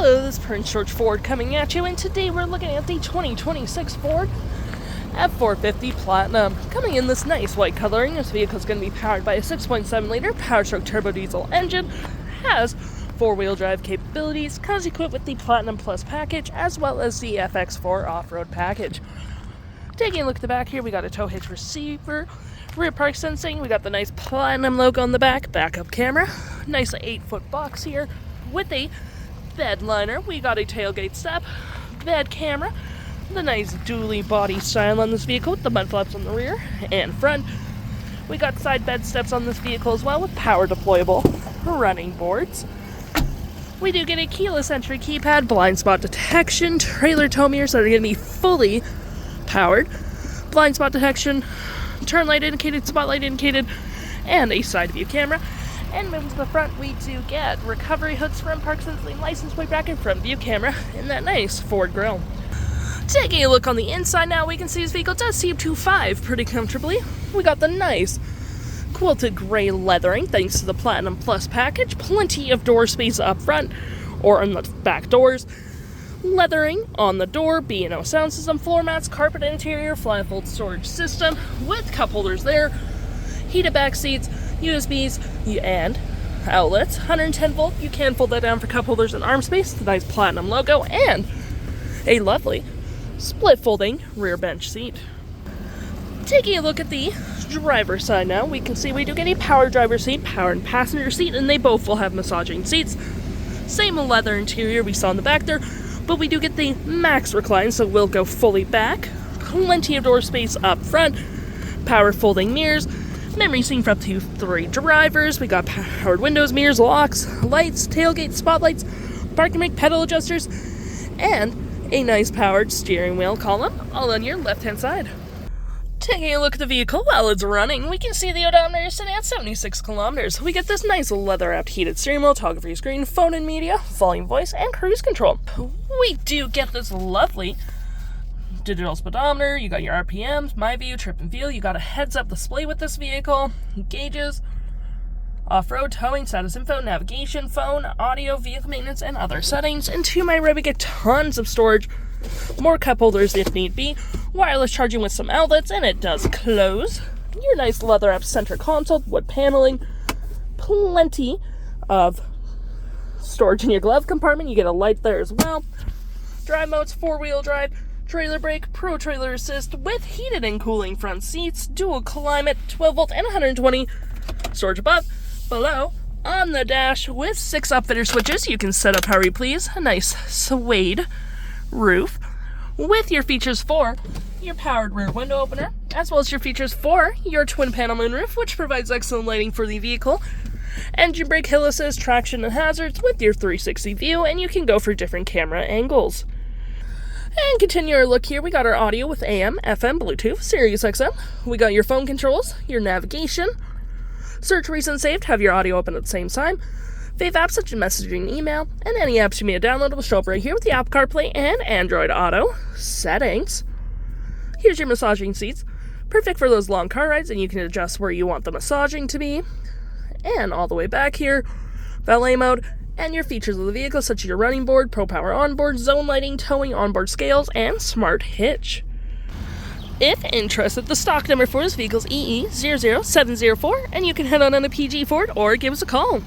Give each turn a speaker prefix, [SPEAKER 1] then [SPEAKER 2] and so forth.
[SPEAKER 1] Hello, this is Prince George Ford coming at you, and today we're looking at the 2026 Ford F-450 Platinum. Coming in this nice white coloring, this vehicle is going to be powered by a 6.7 liter PowerScope turbo diesel engine, has four-wheel drive capabilities, comes equipped with the Platinum Plus package, as well as the FX4 Off-Road Package. Taking a look at the back here, we got a tow hitch receiver, rear park sensing, we got the nice Platinum logo on the back, backup camera, nice 8-foot box here with a Bedliner. We got a tailgate step, bed camera, the nice dually body style on this vehicle with the mud flaps on the rear and front. We got side bed steps on this vehicle as well with power-deployable running boards. We do get a keyless entry keypad, blind spot detection, trailer tow mirrors that are going to be fully powered, blind spot detection, turn light indicated, spotlight indicated, and a side view camera. And moving to the front, we do get recovery hoods, front park sensing, license plate bracket, front view camera, and that nice Ford grille. Taking a look on the inside now, we can see this vehicle does seat 2.5 pretty comfortably. We got the nice quilted gray leathering thanks to the Platinum Plus package, plenty of door space up front or on the back doors. Leathering on the door, B&O sound system, floor mats, carpet interior, fly-fold storage system with cup holders there, heated back seats, USBs, and outlets. 110 volt, you can fold that down for cup holders and arm space, the nice Platinum logo, and a lovely split folding rear bench seat. Taking a look at the driver's side now, we can see we do get a power driver seat, power and passenger seat, and they both will have massaging seats. Same leather interior we saw in the back there, but we do get the max recline, so we'll go fully back. Plenty of door space up front, power folding mirrors, memory seat for up to 3 drivers. We got powered windows, mirrors, locks, lights, tailgate spotlights, parking brake pedal adjusters, and a nice powered steering wheel column all on your left hand side. Taking a look at the vehicle while it's running, we can see the odometer is sitting at 76 kilometers. We get this nice leather-wrapped heated steering wheel, toggle-free screen, phone and media, volume, voice, and cruise control. We do get this lovely digital speedometer, you got your RPMs, my view, trip and feel, you got a heads-up display with this vehicle, gauges, off-road, towing, status info, navigation, phone, audio, vehicle maintenance, and other settings. And to my right, we get tons of storage, more cup holders if need be, wireless charging with some outlets, and it does close. Your nice leather-wrapped center console, wood paneling, plenty of storage in your glove compartment. You get a light there as well. Drive modes, 4-wheel drive, trailer brake, pro trailer assist with heated and cooling front seats, dual climate, 12 volt and 120 storage above, below, on the dash with 6 upfitter switches. You can set up however you please. A nice suede roof with your features for your powered rear window opener, as well as your features for your twin panel moonroof, which provides excellent lighting for the vehicle. Engine brake, hill assist, traction and hazards with your 360 view, and you can go for different camera angles. And continue our look here, we got our audio with AM, FM, Bluetooth, Sirius XM. We got your phone controls, your navigation, search, recent saved, have your audio open at the same time, fave apps such as messaging, email, and any apps you may have downloaded will show up right here with the Apple CarPlay and Android Auto settings. Here's your massaging seats, perfect for those long car rides, and you can adjust where you want the massaging to be. And all the way back here, valet mode, and your features of the vehicle such as your running board, Pro Power Onboard, zone lighting, towing, onboard scales, and smart hitch. If interested, the stock number for this vehicle is EE00704, and you can head on to PG Ford or give us a call.